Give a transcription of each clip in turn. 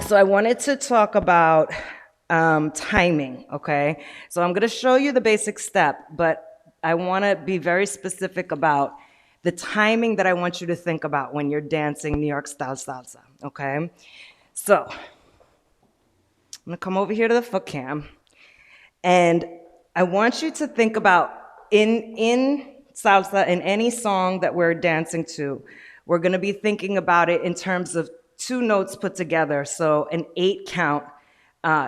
So I wanted to talk about timing, okay? So I'm gonna show you the basic step, but I wanna be very specific about the timing that I want you to think about when you're dancing New York style salsa, okay? So I'm gonna come over here to the foot cam, and I want you to think about in salsa, in any song that we're dancing to, we're gonna be thinking about it in terms of 2 notes put together, so an 8 count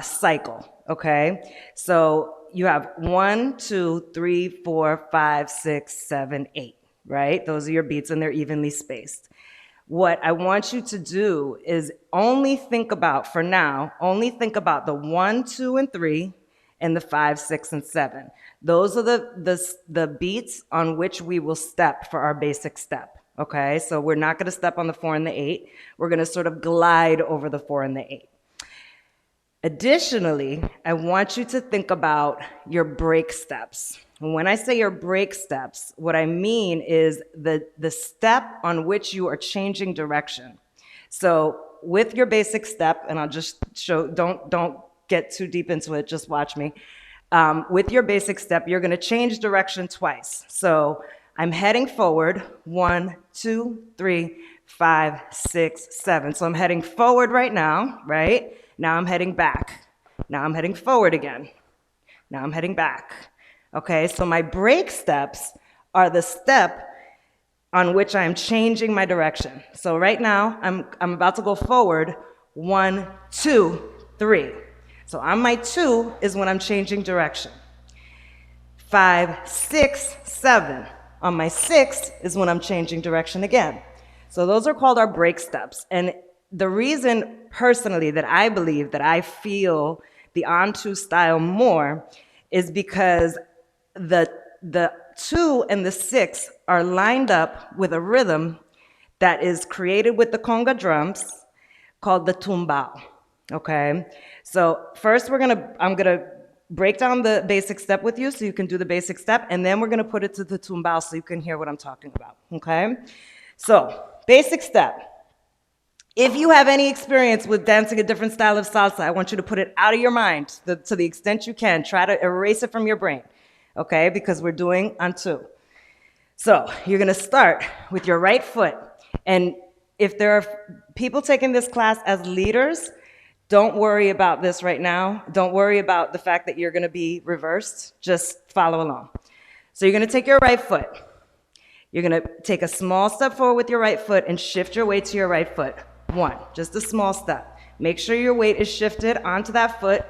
cycle, okay? So you have 1, 2, 3, 4, 5, 6, 7, 8, right? Those are your beats and they're evenly spaced. What I want you to do is only think about, for now, only think about the 1, 2, and 3, and the 5, 6, and 7. Those are the beats on which we will step for our basic step. Okay, so we're not gonna step on the 4 and the 8. We're gonna sort of glide over the 4 and the 8. Additionally, I want you to think about your break steps. And when I say your break steps, what I mean is the step on which you are changing direction. So with your basic step, and I'll just show, don't get too deep into it, just watch me. With your basic step, you're gonna change direction twice. So I'm heading forward, 1, 2, 3, 5, 6, 7. So I'm heading forward right now, right? Now I'm heading back. Now I'm heading forward again. Now I'm heading back. Okay, so my break steps are the step on which I'm changing my direction. So right now, I'm about to go forward, 1, 2, 3. So on my 2 is when I'm changing direction. 5, 6, 7. On my 6 is when I'm changing direction again. So those are called our break steps. And the reason personally that I believe that I feel the on2 style more is because the 2 and the 6 are lined up with a rhythm that is created with the conga drums called the tumbao, okay? So first I'm gonna break down the basic step with you so you can do the basic step, and then we're gonna put it to the tumbao so you can hear what I'm talking about, okay? So, basic step. If you have any experience with dancing a different style of salsa, I want you to put it out of your mind to the extent you can. Try to erase it from your brain, okay? Because we're doing on2. So, you're gonna start with your right foot, and if there are people taking this class as leaders, don't worry about this right now. Don't worry about the fact that you're gonna be reversed. Just follow along. So you're gonna take your right foot. You're gonna take a small step forward with your right foot and shift your weight to your right foot. 1, just a small step. Make sure your weight is shifted onto that foot.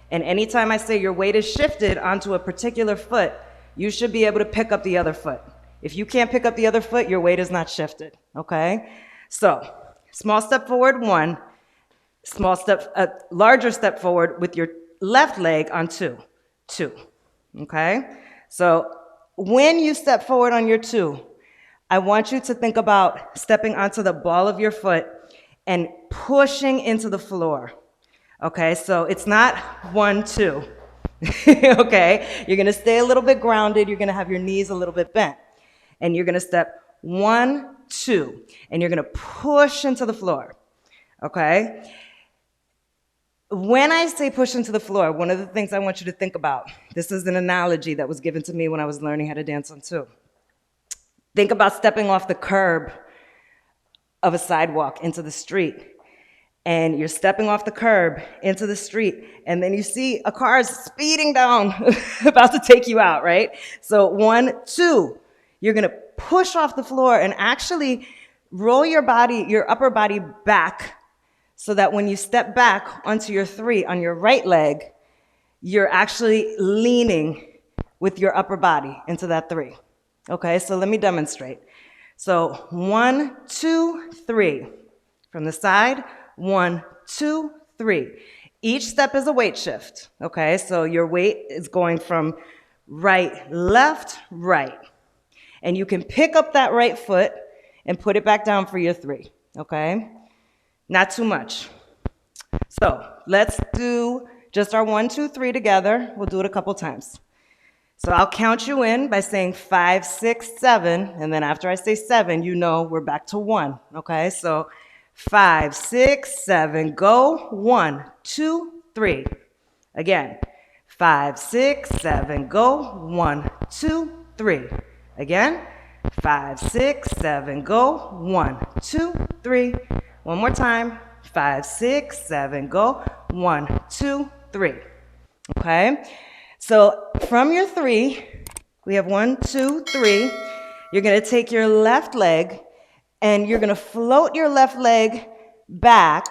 And anytime I say your weight is shifted onto a particular foot, you should be able to pick up the other foot. If you can't pick up the other foot, your weight is not shifted, okay? So, small step forward, 1. Small step, larger step forward with your left leg on 2, okay? So when you step forward on your 2, I want you to think about stepping onto the ball of your foot and pushing into the floor, okay? So it's not 1, 2, okay? You're gonna stay a little bit grounded, you're gonna have your knees a little bit bent, and you're gonna step 1, 2, and you're gonna push into the floor, okay? When I say push into the floor, one of the things I want you to think about, this is an analogy that was given to me when I was learning how to dance on2. Think about stepping off the curb of a sidewalk into the street. And you're stepping off the curb into the street, and then you see a car is speeding down, about to take you out, right? So 1, 2, you're gonna push off the floor and actually roll your body, your upper body back, so that when you step back onto your 3 on your right leg, you're actually leaning with your upper body into that 3. Okay, so let me demonstrate. So 1, 2, 3. From the side, 1, 2, 3. Each step is a weight shift. Okay, so your weight is going from right, left, right. And you can pick up that right foot and put it back down for your 3. Okay? Not too much. So let's do just our 1, 2, 3 together. We'll do it a couple times. So I'll count you in by saying 5, 6, 7, and then after I say 7, you know we're back to 1. Okay, so 5, 6, 7, go. 1, 2, 3. Again. 5, 6, 7, go. 1, 2, 3. Again. 5, 6, 7, go. 1, 2, 3. One more time. 5, 6, 7, go. 1, 2, 3. Okay? So from your 3, we have 1, 2, 3. You're going to take your left leg and you're going to float your left leg back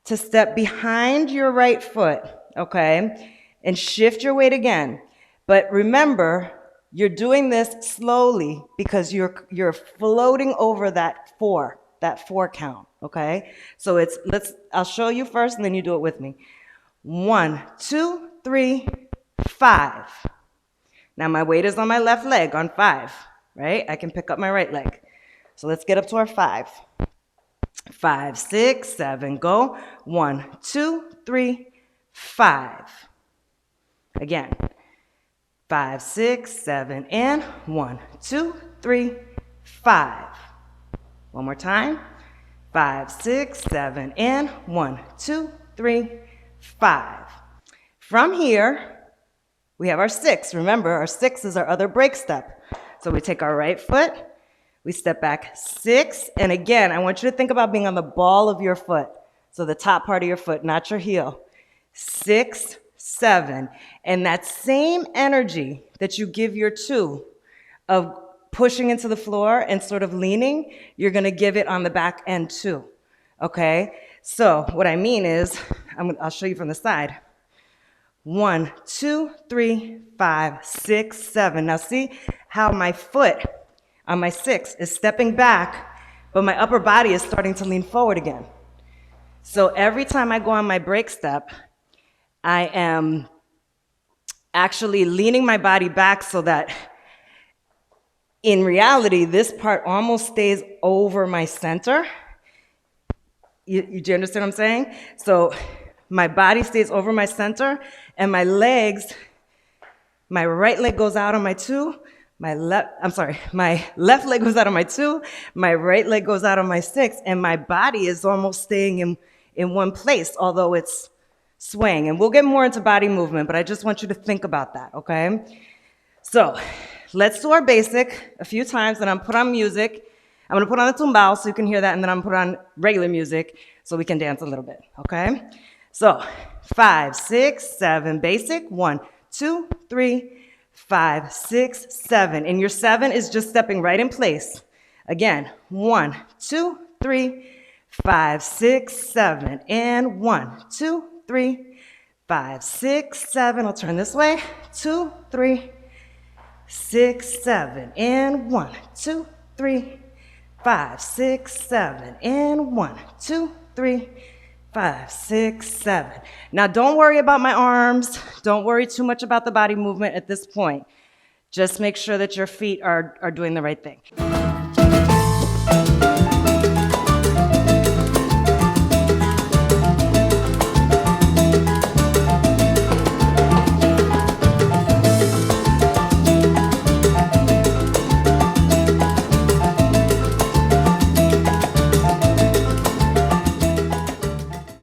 to step behind your right foot, okay? And shift your weight again. But remember, you're doing this slowly because you're floating over that 4 count, okay? So I'll show you first and then you do it with me. 1, 2, 3, 5. Now my weight is on my left leg on 5, right? I can pick up my right leg. So let's get up to our 5. 5, 6, 7, go. 1, 2, 3, 5. Again. 5, 6, 7, and 1, 2, 3, 5. One more time. 5, 6, 7, and 1, 2, 3, 5. From here, we have our 6. Remember, our 6 is our other break step. So we take our right foot, we step back 6, and again, I want you to think about being on the ball of your foot. So the top part of your foot, not your heel. 6, 7. And that same energy that you give your 2 of pushing into the floor and sort of leaning, you're going to give it on the back end too. Okay? So what I mean is, I'll show you from the side. 1, 2, 3, 5, 6, 7. Now see how my foot on my 6 is stepping back, but my upper body is starting to lean forward again. So every time I go on my break step, I am actually leaning my body back so that in reality, this part almost stays over my center. Do you understand what I'm saying? So my body stays over my center and my legs, my right leg goes out on my 2, my left leg goes out on my 2, my right leg goes out on my 6, and my body is almost staying in one place, although it's swaying. And we'll get more into body movement, but I just want you to think about that, okay? So let's do our basic a few times, and I'm put on music. I'm gonna put on the tumbao so you can hear that, and then I'm gonna put on regular music so we can dance a little bit, okay? So 5, 6, 7, basic. 1, 2, 3, 5, 6, 7. And your 7 is just stepping right in place. Again, 1, 2, 3, 5, 6, 7. And 1, 2, 3, 5, 6, 7. I'll turn this way. 2, 3, 6, 7. And 1, 2, 3, 5, 6, 7. And 1, 2, 3, 5, 6, 7. Now don't worry about my arms. Don't worry too much about the body movement at this point. Just make sure that your feet are doing the right thing.